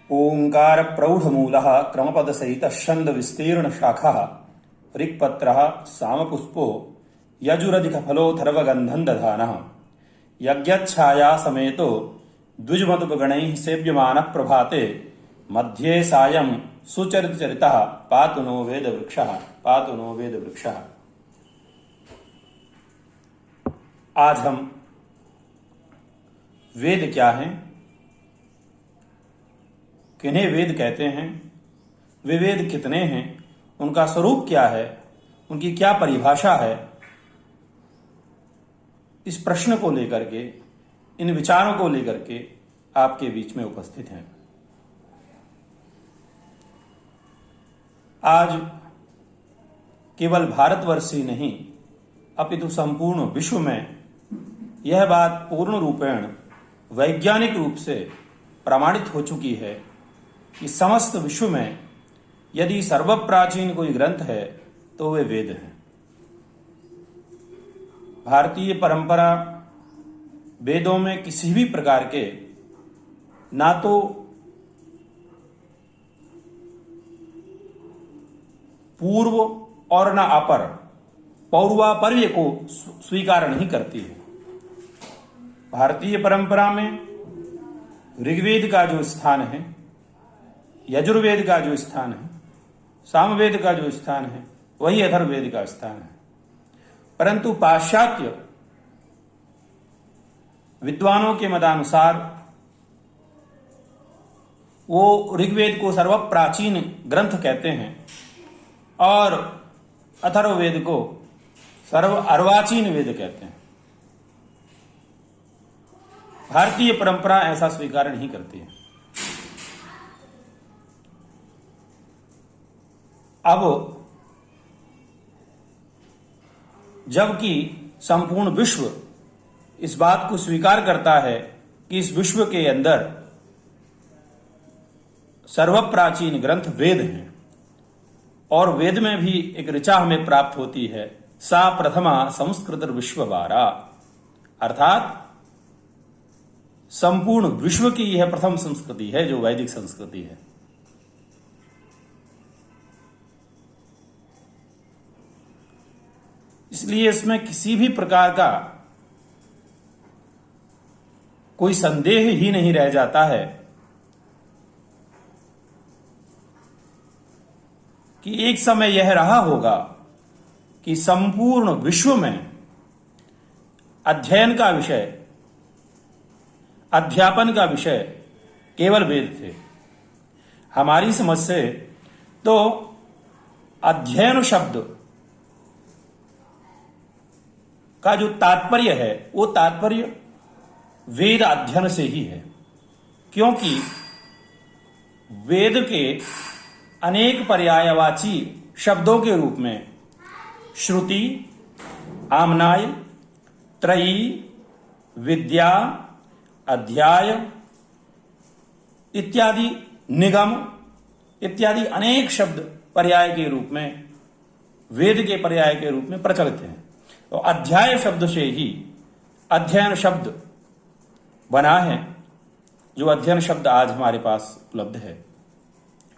ओंकार प्रौढ़मूलः क्रमपदसहितः छन्दविस्तीर्णशाखः ऋक्पत्रः सामपुष्पो यजुरधिकफलोथर्वगन्धं दधानः यज्ञच्छायासमेतो द्विजमतुपगणैः सेव्यमानः प्रभाते मध्ये सायं सुचरितचरितः पातु नो वेदवृक्षः। आज हम वेद क्या हैं, किन्हें वेद कहते हैं, वे वेद कितने हैं, उनका स्वरूप क्या है, उनकी क्या परिभाषा है, इस प्रश्न को लेकर के, इन विचारों को लेकर के आपके बीच में उपस्थित हैं। आज केवल भारतवर्ष ही नहीं अपितु संपूर्ण विश्व में यह बात पूर्ण रूपेण वैज्ञानिक रूप से प्रमाणित हो चुकी है कि समस्त विश्व में यदि सर्वप्राचीन कोई ग्रंथ है तो वे वेद हैं। भारतीय परंपरा वेदों में किसी भी प्रकार के ना तो पूर्व और न अपर पौर्वापर्य को स्वीकार नहीं करती है। भारतीय परंपरा में ऋग्वेद का जो स्थान है, यजुर्वेद का जो स्थान है, सामवेद का जो स्थान है, वही अथर्ववेद का स्थान है। परंतु पाश्चात्य विद्वानों के मतानुसार वो ऋग्वेद को सर्वप्राचीन ग्रंथ कहते हैं और अथर्ववेद को सर्व अर्वाचीन वेद कहते हैं। भारतीय परंपरा ऐसा स्वीकार नहीं करती है। अब जबकि संपूर्ण विश्व इस बात को स्वीकार करता है कि इस विश्व के अंदर सर्वप्राचीन ग्रंथ वेद हैं और वेद में भी एक ऋचा हमें प्राप्त होती है, सा प्रथमा संस्कृत विश्ववारा, अर्थात संपूर्ण विश्व की यह प्रथम संस्कृति है जो वैदिक संस्कृति है। इसलिए इसमें किसी भी प्रकार का कोई संदेह ही नहीं रह जाता है कि एक समय यह रहा होगा कि संपूर्ण विश्व में अध्ययन का विषय, अध्यापन का विषय केवल वेद थे। हमारी समझ से तो अध्ययन शब्द का जो तात्पर्य है वो तात्पर्य वेद अध्ययन से ही है, क्योंकि वेद के अनेक पर्यायवाची शब्दों के रूप में श्रुति, आमनाय, त्रयी, विद्या, अध्याय इत्यादि, निगम इत्यादि अनेक शब्द पर्याय के रूप में, वेद के पर्याय के रूप में प्रचलित हैं। तो अध्याय शब्द से ही अध्ययन शब्द बना है, जो अध्ययन शब्द आज हमारे पास उपलब्ध है।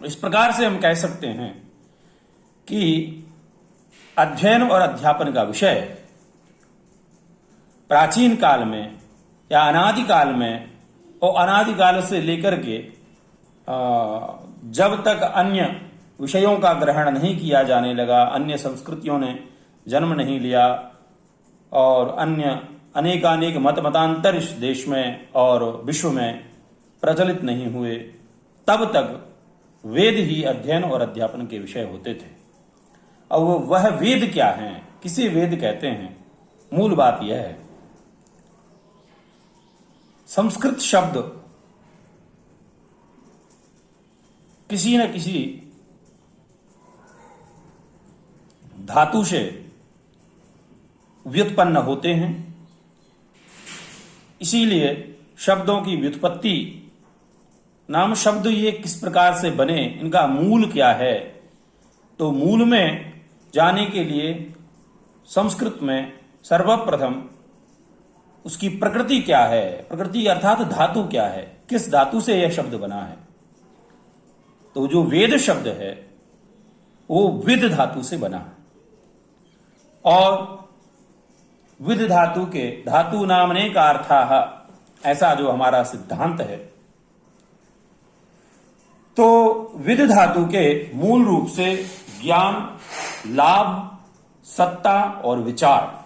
इस प्रकार से हम कह सकते हैं कि अध्ययन और अध्यापन का विषय प्राचीन काल में या अनादिकाल में और अनादिकाल से लेकर के जब तक अन्य विषयों का ग्रहण नहीं किया जाने लगा, अन्य संस्कृतियों ने जन्म नहीं लिया और अन्य अनेकानेक मतांतर इस देश में और विश्व में प्रचलित नहीं हुए, तब तक वेद ही अध्ययन और अध्यापन के विषय होते थे। और वह वेद क्या हैं, किसे वेद कहते हैं, मूल बात यह है। संस्कृत शब्द किसी न किसी धातु से व्युत्पन्न होते हैं, इसीलिए शब्दों की व्युत्पत्ति, नाम शब्द ये किस प्रकार से बने, इनका मूल क्या है, तो मूल में जाने के लिए संस्कृत में सर्वप्रथम उसकी प्रकृति क्या है, प्रकृति अर्थात धातु क्या है, किस धातु से यह शब्द बना है, तो जो वेद शब्द है वो विद धातु से बना है, और विद धातु के धातु नामने का अर्थ, ऐसा जो हमारा सिद्धांत है, तो विद धातु के मूल रूप से ज्ञान, लाभ, सत्ता और विचार,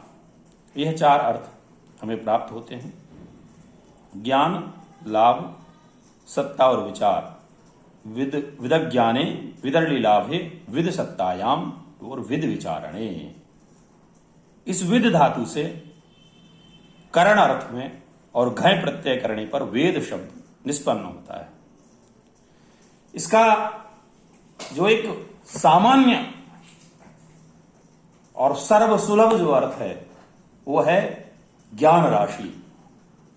यह 4 अर्थ हमें प्राप्त होते हैं। ज्ञान, लाभ, सत्ता और विचार। विदज्ञाने विदर्ली लाभे विद सत्तायाम और विद विचारणे। इस विद धातु से करण अर्थ में और घय प्रत्यय करने पर वेद शब्द निष्पन्न होता है। इसका जो एक सामान्य और सर्वसुलभ जो अर्थ है वो है ज्ञान राशि।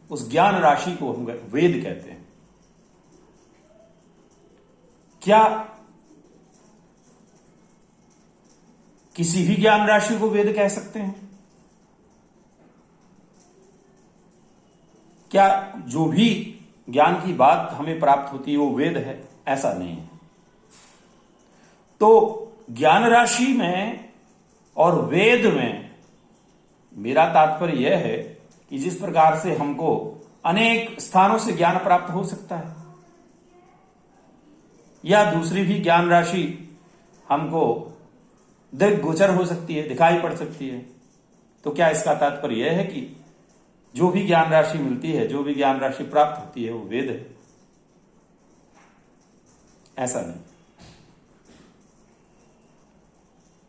उस ज्ञान राशि को हम वेद कहते हैं। क्या किसी भी ज्ञान राशि को वेद कह सकते हैं? क्या जो भी ज्ञान की बात हमें प्राप्त होती है वो वेद है? ऐसा नहीं है। तो ज्ञान राशि में और वेद में मेरा तात्पर्य यह है कि जिस प्रकार से हमको अनेक स्थानों से ज्ञान प्राप्त हो सकता है, या दूसरी भी ज्ञान राशि हमको दृग्गोचर हो सकती है, दिखाई पड़ सकती है, तो क्या इसका तात्पर्य यह है कि जो भी ज्ञान राशि मिलती है, जो भी ज्ञान राशि प्राप्त होती है वो वेद है? ऐसा नहीं।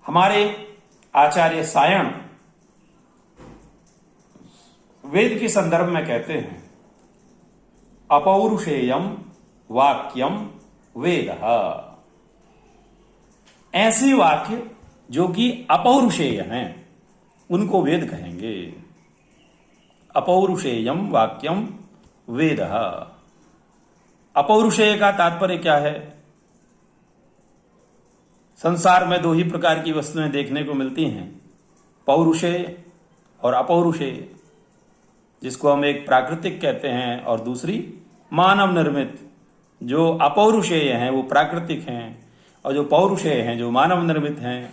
हमारे आचार्य सायण वेद के संदर्भ में कहते हैं, अपौरुषेयम वाक्यम वेद। ऐसे वाक्य जो कि अपौरुषेय हैं उनको वेद कहेंगे। अपौरुषेयम वाक्यम वेद। अपौरुषेय का तात्पर्य क्या है? संसार में 2 ही प्रकार की वस्तुएं देखने को मिलती हैं, पौरुषेय और अपौरुषेय, जिसको हम एक प्राकृतिक कहते हैं और दूसरी मानव निर्मित। जो अपौरुषेय हैं वो प्राकृतिक हैं और जो पौरुषेय हैं जो मानव निर्मित हैं।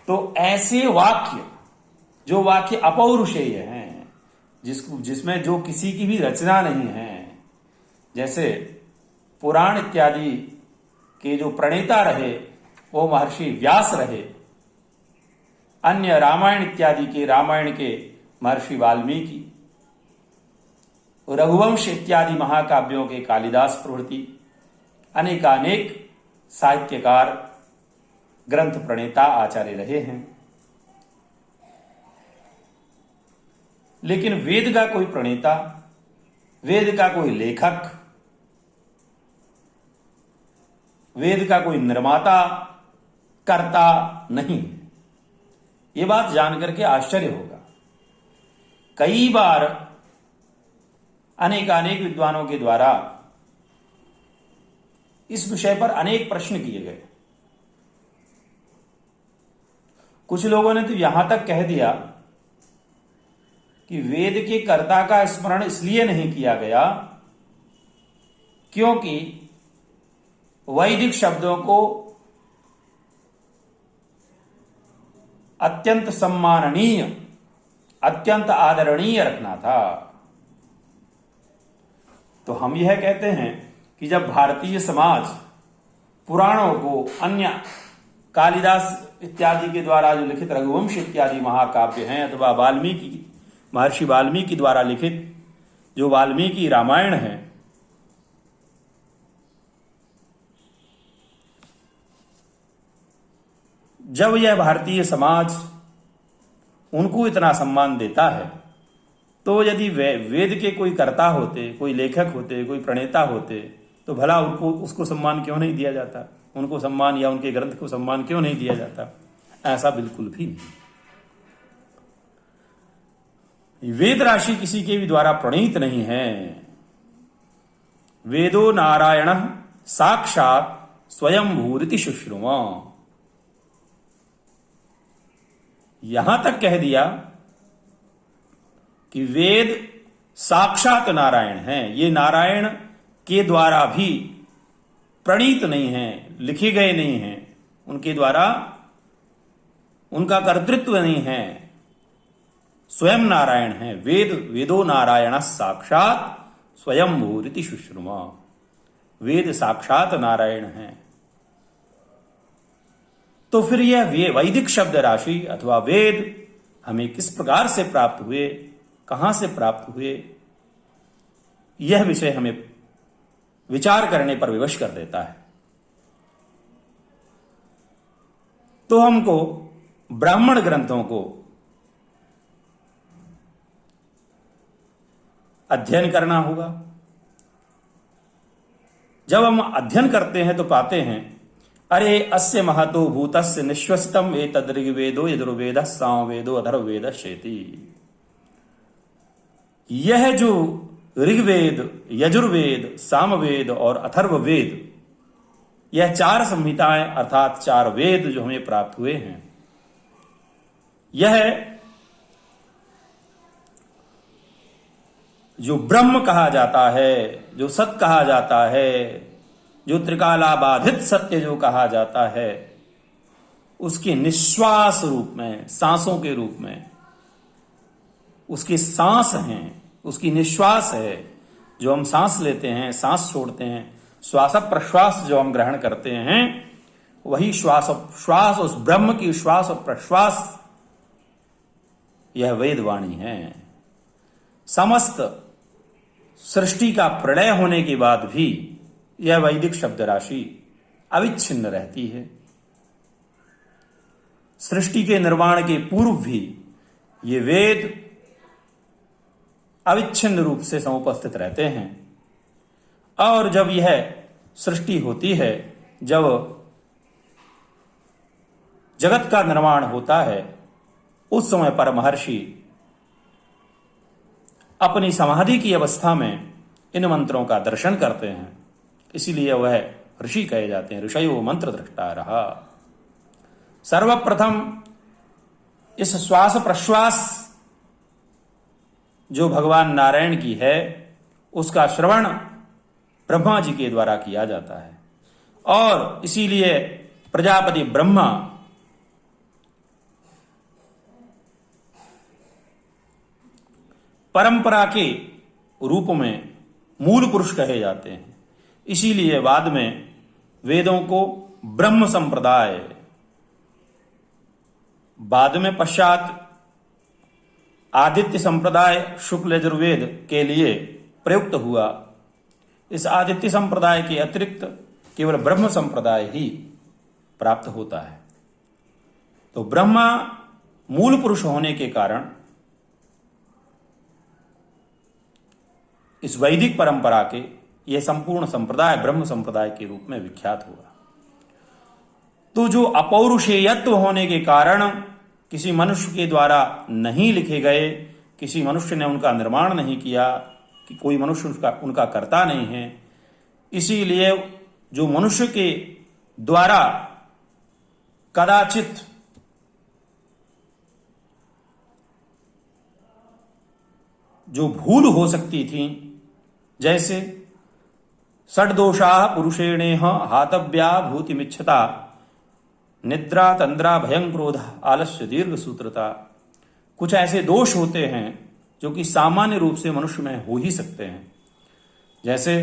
तो ऐसे वाक्य, जो वाक्य अपौरुषेय हैं, जिसमें जो किसी की भी रचना नहीं है, जैसे पुराण इत्यादि के जो प्रणेता रहे वो महर्षि व्यास रहे, अन्य रामायण इत्यादि के, रामायण के महर्षि वाल्मीकि, रघुवंश इत्यादि महाकाव्यों के कालिदास प्रभृति अनेकानेक साहित्यकार, ग्रंथ प्रणेता आचार्य रहे हैं। लेकिन वेद का कोई प्रणेता, वेद का कोई लेखक, वेद का कोई निर्माता, कर्ता नहीं। ये बात जानकर के आश्चर्य होगा। कई बार अनेकानेक विद्वानों के द्वारा इस विषय पर अनेक प्रश्न किए गए। कुछ लोगों ने तो यहां तक कह दिया कि वेद के कर्ता का स्मरण इसलिए नहीं किया गया क्योंकि वैदिक शब्दों को अत्यंत सम्माननीय, अत्यंत आदरणीय रखना था। तो हम यह कहते हैं कि जब भारतीय समाज पुराणों को, अन्य कालिदास इत्यादि के द्वारा जो लिखित रघुवंश इत्यादि महाकाव्य हैं, अथवा वाल्मीकि, महर्षि वाल्मीकि द्वारा लिखित जो वाल्मीकि रामायण है, जब यह भारतीय समाज उनको इतना सम्मान देता है, तो यदि वेद के कोई कर्ता होते, कोई लेखक होते, कोई प्रणेता होते, तो भला उनको उसको सम्मान क्यों नहीं दिया जाता? उनको सम्मान या उनके ग्रंथ को सम्मान क्यों नहीं दिया जाता? ऐसा बिल्कुल भी नहीं। वेद राशि किसी के भी द्वारा प्रणीत नहीं है। वेदो नारायण साक्षात स्वयं भूरिति शुश्रुमा। यहां तक कह दिया कि वेद साक्षात नारायण हैं। ये नारायण के द्वारा भी प्रणीत नहीं हैं, लिखे गए नहीं हैं, उनके द्वारा उनका कर्तृत्व नहीं है, स्वयं नारायण है। वेद वेदो नारायण साक्षात स्वयं भूरिति शुश्रुमा। वेद साक्षात नारायण है। तो फिर यह वैदिक शब्द राशि अथवा वेद हमें किस प्रकार से प्राप्त हुए, कहां से प्राप्त हुए, यह विषय हमें विचार करने पर विवश कर देता है। तो हमको ब्राह्मण ग्रंथों को अध्ययन करना होगा। जब हम अध्ययन करते हैं तो पाते हैं, अरे अस्य महतो भूतस्य निश्वसितम एतद् ऋग्वेदो यजुर्वेदः सामवेदो अथर्ववेदश्चेति। यह जो ऋग्वेद, यजुर्वेद, सामवेद और अथर्ववेद, यह 4 संहिताएं अर्थात 4 वेद जो हमें प्राप्त हुए हैं, यह जो ब्रह्म कहा जाता है, जो सत कहा जाता है, जो त्रिकालाबाधित सत्य जो कहा जाता है, उसके निश्वास रूप में, सांसों के रूप में, उसके सांस हैं, उसकी निश्वास है, जो हम सांस लेते हैं, सांस छोड़ते हैं, श्वास प्रश्वास जो हम ग्रहण करते हैं, वही श्वास श्वास, उस ब्रह्म की श्वास और प्रश्वास, यह वेदवाणी है। समस्त सृष्टि का प्रलय होने के बाद भी यह वैदिक शब्द राशि अविच्छिन्न रहती है। सृष्टि के निर्माण के पूर्व भी ये वेद अविच्छिन्न रूप से समुपस्थित रहते हैं। और जब यह सृष्टि होती है, जब जगत का निर्माण होता है, उस समय पर महर्षि अपनी समाधि की अवस्था में इन मंत्रों का दर्शन करते हैं। इसीलिए वह ऋषि कहे जाते हैं, ऋषयो मंत्र दृष्टा रहा। सर्वप्रथम इस श्वास प्रश्वास जो भगवान नारायण की है, उसका श्रवण ब्रह्मा जी के द्वारा किया जाता है। और इसीलिए प्रजापति ब्रह्मा परंपरा के रूप में मूल पुरुष कहे जाते हैं। इसीलिए बाद में वेदों को ब्रह्म संप्रदाय, बाद में पश्चात आदित्य संप्रदाय शुक्ल यजुर्वेद के लिए प्रयुक्त हुआ। इस आदित्य संप्रदाय के अतिरिक्त केवल ब्रह्म संप्रदाय ही प्राप्त होता है। तो ब्रह्मा मूल पुरुष होने के कारण इस वैदिक परंपरा के यह संपूर्ण संप्रदाय ब्रह्म संप्रदाय के रूप में विख्यात हुआ। तो जो अपौरुषेयत्व होने के कारण किसी मनुष्य के द्वारा नहीं लिखे गए, किसी मनुष्य ने उनका निर्माण नहीं किया, कि कोई मनुष्य उनका कर्ता नहीं है, इसीलिए जो मनुष्य के द्वारा कदाचित जो भूल हो सकती थी, जैसे षड्दोषा पुरुषेणेह हातव्या भूतिमिच्छता निद्रा तंद्रा भयं क्रोध आलस्य दीर्घ सूत्रता, कुछ ऐसे दोष होते हैं जो कि सामान्य रूप से मनुष्य में हो ही सकते हैं। जैसे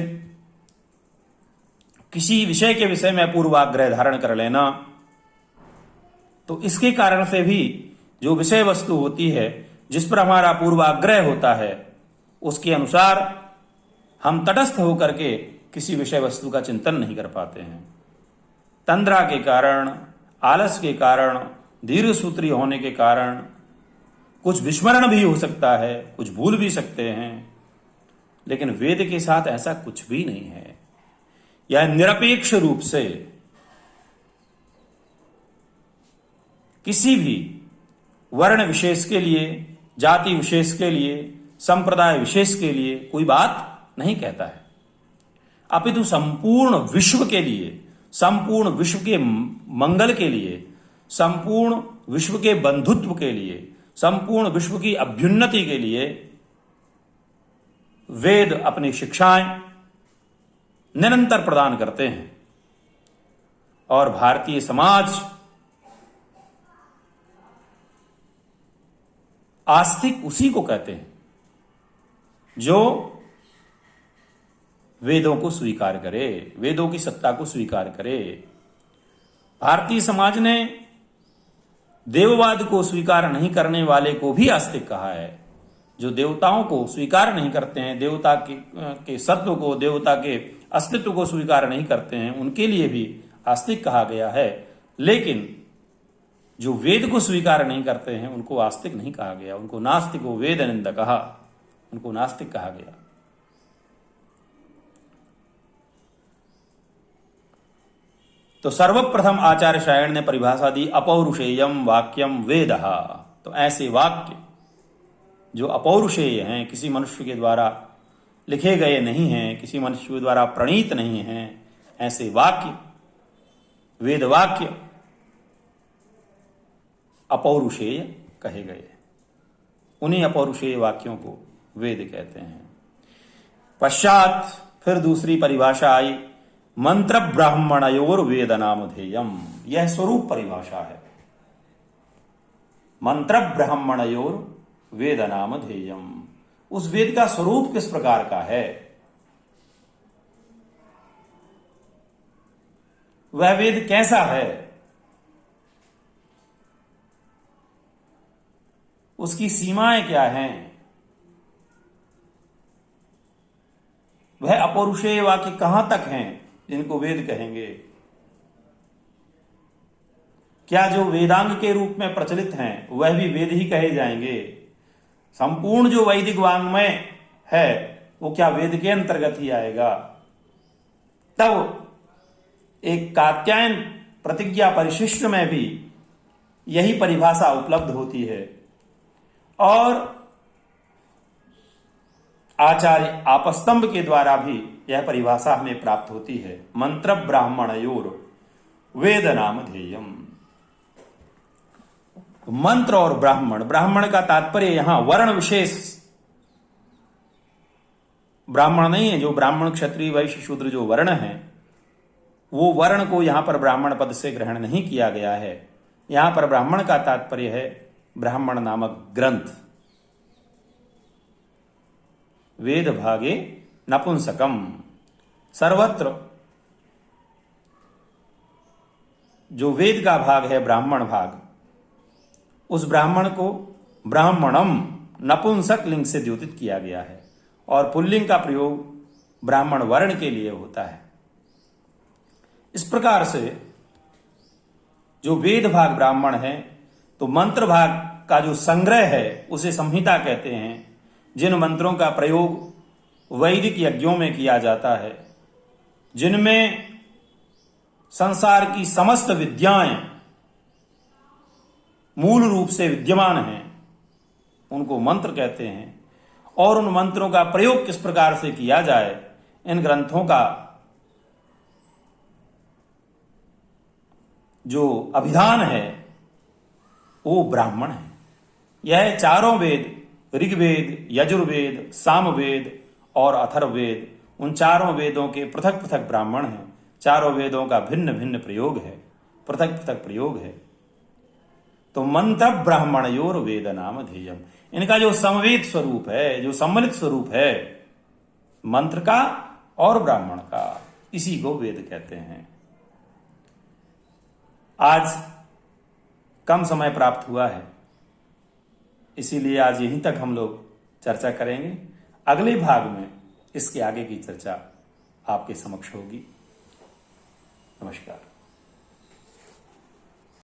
किसी विषय के विषय में पूर्वाग्रह धारण कर लेना, तो इसके कारण से भी जो विषय वस्तु होती है जिस पर हमारा पूर्वाग्रह होता है, उसके अनुसार हम तटस्थ होकर के किसी विषय वस्तु का चिंतन नहीं कर पाते हैं। तंद्रा के कारण, आलस के कारण, दीर्घ सूत्री होने के कारण कुछ विस्मरण भी हो सकता है, कुछ भूल भी सकते हैं। लेकिन वेद के साथ ऐसा कुछ भी नहीं है। यह निरपेक्ष रूप से किसी भी वर्ण विशेष के लिए, जाति विशेष के लिए, संप्रदाय विशेष के लिए कोई बात नहीं कहता है, अपितु संपूर्ण विश्व के लिए, संपूर्ण विश्व के मंगल के लिए, संपूर्ण विश्व के बंधुत्व के लिए, संपूर्ण विश्व की अभ्युन्नति के लिए वेद अपनी शिक्षाएं निरंतर प्रदान करते हैं। और भारतीय समाज आस्तिक उसी को कहते हैं जो वेदों को स्वीकार करे, वेदों की सत्ता को स्वीकार करे। भारतीय समाज ने देववाद को स्वीकार नहीं करने वाले को भी आस्तिक कहा है। जो देवताओं को स्वीकार नहीं करते हैं, देवता के सत्व को, देवता के अस्तित्व को स्वीकार नहीं करते हैं, उनके लिए भी आस्तिक कहा गया है। लेकिन जो वेद को स्वीकार नहीं करते हैं उनको आस्तिक नहीं कहा गया, उनको नास्तिको वेद निंदक कहा, उनको नास्तिक कहा गया। तो सर्वप्रथम आचार्य सायण ने परिभाषा दी अपौरुषेयम वाक्यम वेदः। तो ऐसे वाक्य जो अपौरुषेय हैं, किसी मनुष्य के द्वारा लिखे गए नहीं हैं, किसी मनुष्य के द्वारा प्रणीत नहीं हैं, ऐसे वाक्य वेद वाक्य अपौरुषेय कहे गए। उन्हीं अपौरुषेय वाक्यों को वेद कहते हैं। पश्चात फिर दूसरी परिभाषा आई मंत्र ब्राह्मणयोर वेद नामधेयम। यह स्वरूप परिभाषा है। मंत्र ब्राह्मणयोर वेद नामधेयम, उस वेद का स्वरूप किस प्रकार का है, वह वेद कैसा है, उसकी सीमाएं क्या हैं, वह अपौरुषेय वाक्य कहां तक हैं जिनको वेद कहेंगे। क्या जो वेदांग के रूप में प्रचलित हैं वह भी वेद ही कहे जाएंगे। संपूर्ण जो वैदिक वाङ्मय है वो क्या वेद के अंतर्गत ही आएगा। तब एक कात्यायन प्रतिज्ञा परिशिष्ट में भी यही परिभाषा उपलब्ध होती है और आचार्य आपस्तंभ के द्वारा भी यह परिभाषा हमें प्राप्त होती है। मंत्र ब्राह्मणयोर वेद नामधेयम। मंत्र और ब्राह्मण, ब्राह्मण का तात्पर्य यहां वर्ण विशेष ब्राह्मण नहीं है। जो ब्राह्मण क्षत्रिय वैश्य शूद्र जो वर्ण है वो वर्ण को यहां पर ब्राह्मण पद से ग्रहण नहीं किया गया है। यहां पर ब्राह्मण का तात्पर्य है ब्राह्मण नामक ग्रंथ। वेद भागे नपुंसकम, सर्वत्र जो वेद का भाग है ब्राह्मण भाग, उस ब्राह्मण को ब्राह्मणम नपुंसक लिंग से द्योतित किया गया है और पुल्लिंग का प्रयोग ब्राह्मण वर्ण के लिए होता है। इस प्रकार से जो वेद भाग ब्राह्मण है, तो मंत्र भाग का जो संग्रह है उसे संहिता कहते हैं। जिन मंत्रों का प्रयोग वैदिक यज्ञों में किया जाता है, जिनमें संसार की समस्त विद्याएं मूल रूप से विद्यमान हैं, उनको मंत्र कहते हैं। और उन मंत्रों का प्रयोग किस प्रकार से किया जाए, इन ग्रंथों का जो अभिधान है वो ब्राह्मण है। यह चारों वेद, ऋग्वेद, यजुर्वेद, सामवेद और अथर्ववेद, उन चारों वेदों के पृथक पृथक ब्राह्मण हैं। चारों वेदों का भिन्न भिन्न प्रयोग है, पृथक पृथक प्रयोग है। तो मंत्र ब्राह्मणयोर वेद नामधेयम, इनका जो समवेत स्वरूप है, जो सम्मिलित स्वरूप है मंत्र का और ब्राह्मण का, इसी को वेद कहते हैं। आज कम समय प्राप्त हुआ है, इसीलिए आज यहीं तक हम लोग चर्चा करेंगे। अगले भाग में इसके आगे की चर्चा आपके समक्ष होगी। नमस्कार।